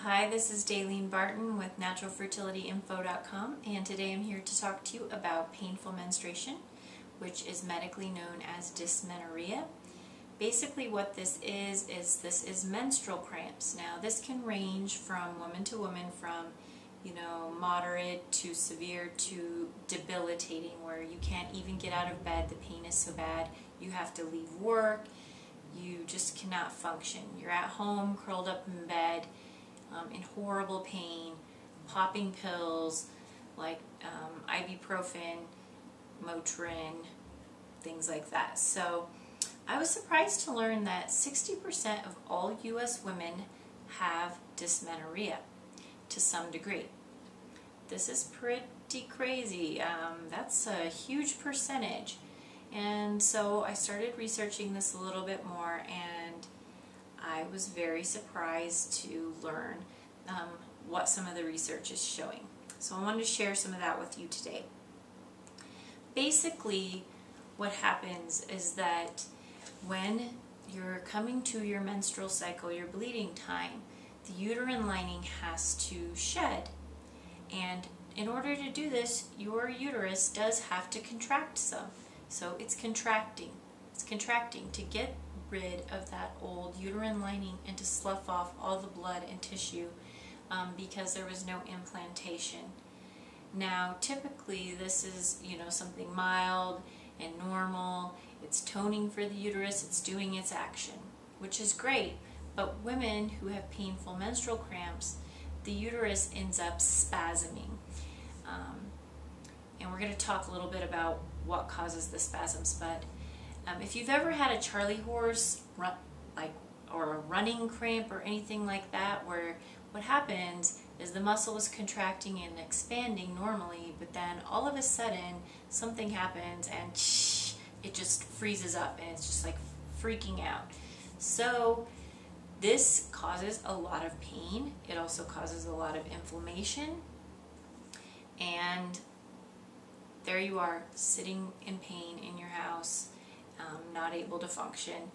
Hi, this is Dalene Barton with naturalfertilityinfo.com, and today I'm here to talk to you about painful menstruation, which is medically known as dysmenorrhea. Basically what this is menstrual cramps. Now this can range from woman to woman, from moderate to severe to debilitating, where you can't even get out of bed. The pain is so bad you have to leave work. You just cannot function. You're at home curled up in bed in horrible pain, popping pills like ibuprofen, Motrin, things like that. So I was surprised to learn that 60% of all U.S. women have dysmenorrhea to some degree. This is pretty crazy. That's a huge percentage. And so I started researching this a little bit more, and I was very surprised to learn what some of the research is showing. So I wanted to share some of that with you today. Basically, what happens is that when you're coming to your menstrual cycle, your bleeding time, the uterine lining has to shed. And in order to do this, your uterus does have to contract some. So it's contracting. It's contracting to get rid of that old uterine lining and to slough off all the blood and tissue because there was no implantation. Now typically this is something mild and normal. It's toning for the uterus, it's doing its action, which is great. But women who have painful menstrual cramps, the uterus ends up spasming. And we're going to talk a little bit about what causes the spasms. But if you've ever had a Charlie horse or a running cramp or anything like that, where what happens is the muscle is contracting and expanding normally, but then all of a sudden something happens and it just freezes up and it's just like freaking out. So this causes a lot of pain. It also causes a lot of inflammation, and there you are sitting in pain in your house, not able to function,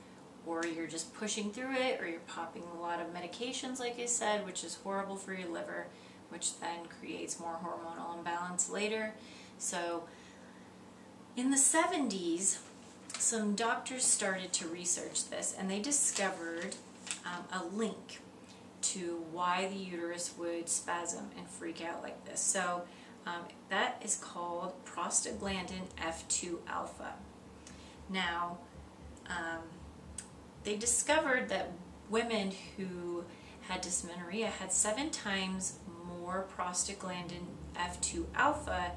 or you're just pushing through it, or you're popping a lot of medications like I said, which is horrible for your liver, which then creates more hormonal imbalance later. So in the 70s, some doctors started to research this, and they discovered a link to why the uterus would spasm and freak out like this. So that is called prostaglandin F2 alpha. Now, they discovered that women who had dysmenorrhea had 7 times more prostaglandin F2 alpha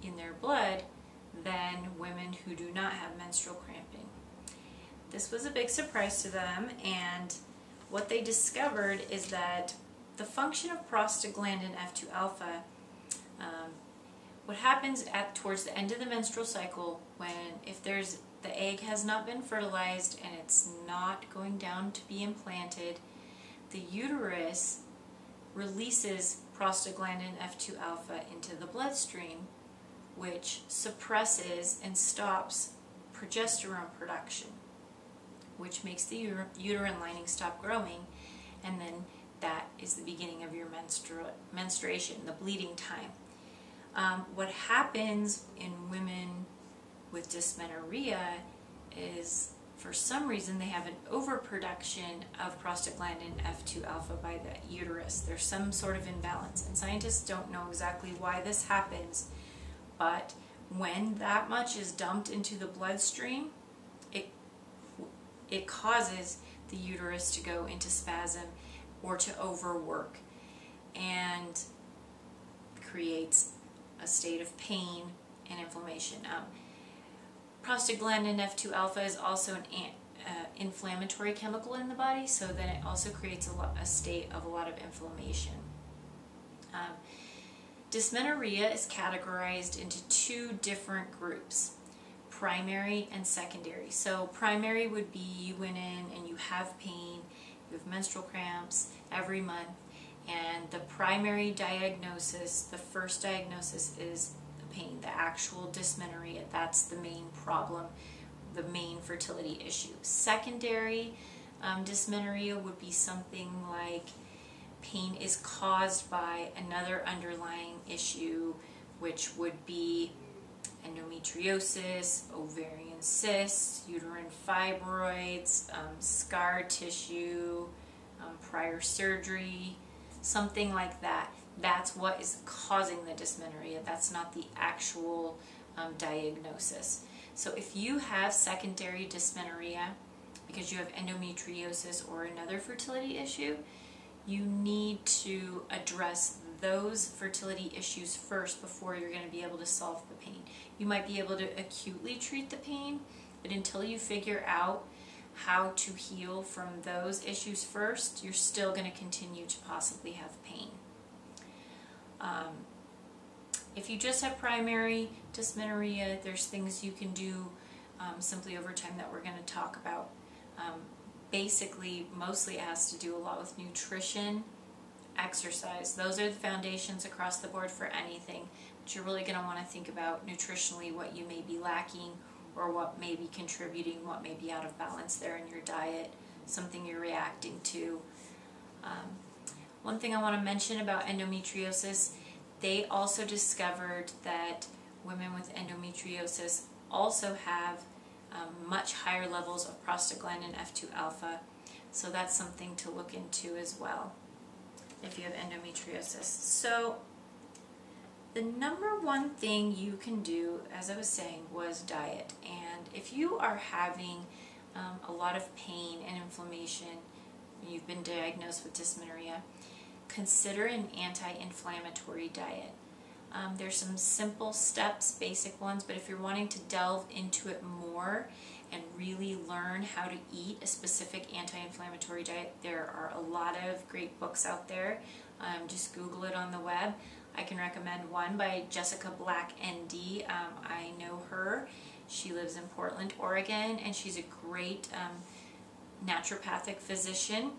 in their blood than women who do not have menstrual cramping. This was a big surprise to them, and what they discovered is that the function of prostaglandin F2 alpha, what happens towards the end of the menstrual cycle, if the egg has not been fertilized and it's not going down to be implanted, the uterus releases prostaglandin F2 alpha into the bloodstream, which suppresses and stops progesterone production, which makes the uterine lining stop growing, and then that is the beginning of your menstruation, the bleeding time. What happens in women with dysmenorrhea is, for some reason, they have an overproduction of prostaglandin F2 alpha by the uterus. There's some sort of imbalance, and scientists don't know exactly why this happens, but when that much is dumped into the bloodstream, it causes the uterus to go into spasm or to overwork, and creates a state of pain and inflammation. Prostaglandin F2 alpha is also an inflammatory chemical in the body, so then it also creates a state of a lot of inflammation. Dysmenorrhea is categorized into 2 different groups: primary and secondary. So primary would be you went in and you have pain, you have menstrual cramps every month, and the primary diagnosis, the first diagnosis, is the pain, the actual dysmenorrhea. That's the main problem, the main fertility issue. Secondary dysmenorrhea would be something like pain is caused by another underlying issue, which would be endometriosis, ovarian cysts, uterine fibroids, scar tissue, prior surgery, something like that. That's what is causing the dysmenorrhea. That's not the actual diagnosis. So if you have secondary dysmenorrhea because you have endometriosis or another fertility issue, you need to address those fertility issues first before you're going to be able to solve the pain. You might be able to acutely treat the pain, but until you figure out how to heal from those issues first, you're still going to continue to possibly have pain. If you just have primary dysmenorrhea, there's things you can do simply over time that we're going to talk about. Basically, mostly it has to do a lot with nutrition, exercise. Those are the foundations across the board for anything, but you're really going to want to think about nutritionally what you may be lacking or what may be contributing, what may be out of balance there in your diet, something you're reacting to. One thing I want to mention about endometriosis, they also discovered that women with endometriosis also have much higher levels of prostaglandin F2 alpha, so that's something to look into as well if you have endometriosis. So the number one thing you can do, as I was saying, was diet. And if you are having a lot of pain and inflammation, you've been diagnosed with dysmenorrhea, consider an anti-inflammatory diet. There's some simple steps, basic ones, but if you're wanting to delve into it more and really learn how to eat a specific anti-inflammatory diet, there are a lot of great books out there. Just Google it on the web. I can recommend one by Jessica Black, ND. I know her. She lives in Portland, Oregon, and she's a great naturopathic physician.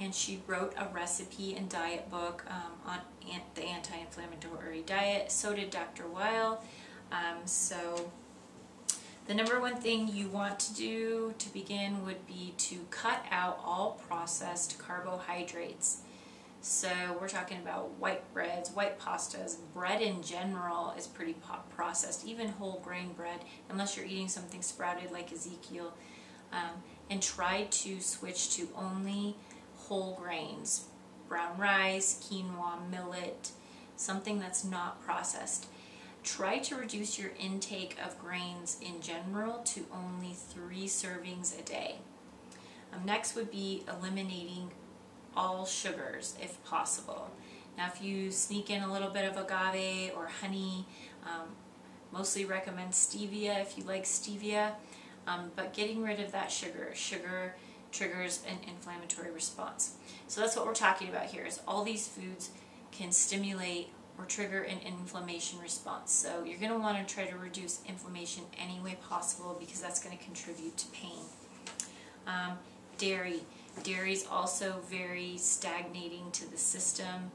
And she wrote a recipe and diet book on the anti-inflammatory diet. So did Dr. Weil. So the number one thing you want to do to begin would be to cut out all processed carbohydrates. So we're talking about white breads, white pastas, bread in general is pretty processed, even whole grain bread, unless you're eating something sprouted like Ezekiel. And try to switch to only whole grains, brown rice, quinoa, millet, something that's not processed. Try to reduce your intake of grains in general to only 3 servings a day. Next would be eliminating all sugars if possible. Now if you sneak in a little bit of agave or honey, mostly recommend stevia if you like stevia, but getting rid of that sugar triggers an inflammatory response. So that's what we're talking about here, is all these foods can stimulate or trigger an inflammation response. So you're going to want to try to reduce inflammation any way possible because that's going to contribute to pain. Dairy. Dairy is also very stagnating to the system,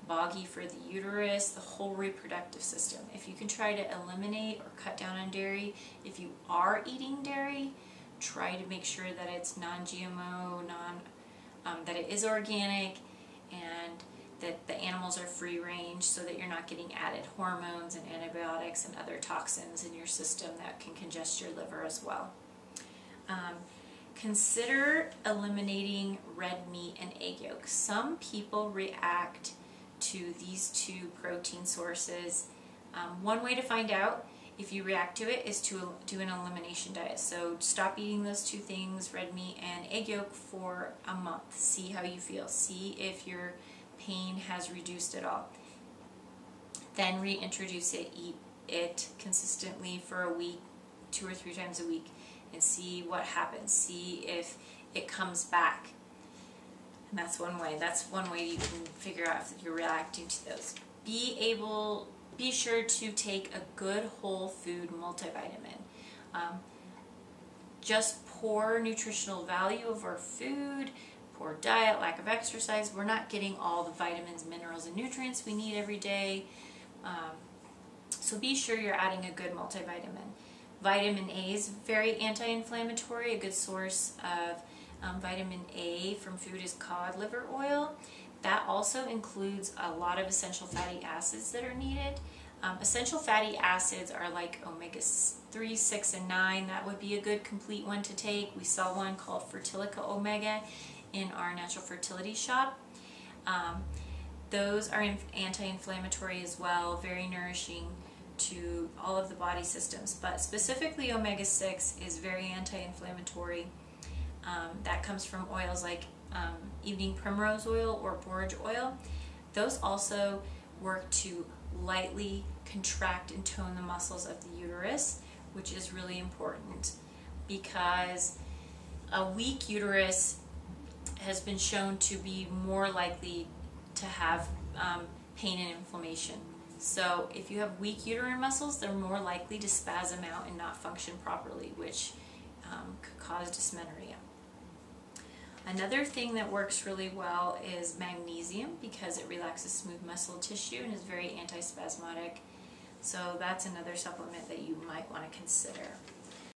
boggy for the uterus, the whole reproductive system. If you can try to eliminate or cut down on dairy, if you are eating dairy, try to make sure that it's non-GMO, that it is organic, and that the animals are free range so that you're not getting added hormones and antibiotics and other toxins in your system that can congest your liver as well. Consider eliminating red meat and egg yolk. Some people react to these 2 protein sources. One way to find out if you react to it is to do an elimination diet. So stop eating those 2 things, red meat and egg yolk, for a month. See how you feel. See if your pain has reduced at all. Then reintroduce it. Eat it consistently for a week, 2 or 3 times a week, and see what happens. See if it comes back. And that's one way. That's one way you can figure out if you're reacting to those. Be sure to take a good whole food multivitamin. Just poor nutritional value of our food, poor diet, lack of exercise, we're not getting all the vitamins, minerals, and nutrients we need every day. So be sure you're adding a good multivitamin. Vitamin A is very anti-inflammatory. A good source of vitamin A from food is cod liver oil. That also includes a lot of essential fatty acids that are needed. Essential fatty acids are like omega-3, 6, and 9. That would be a good complete one to take. We saw one called Fertilica Omega in our natural fertility shop. Those are anti-inflammatory as well, very nourishing to all of the body systems, but specifically omega-6 is very anti-inflammatory. That comes from oils like evening primrose oil or borage oil. Those also work to lightly contract and tone the muscles of the uterus, which is really important because a weak uterus has been shown to be more likely to have pain and inflammation. So if you have weak uterine muscles, they're more likely to spasm out and not function properly, which could cause dysmenorrhea. Another thing that works really well is magnesium because it relaxes smooth muscle tissue and is very antispasmodic. So that's another supplement that you might want to consider.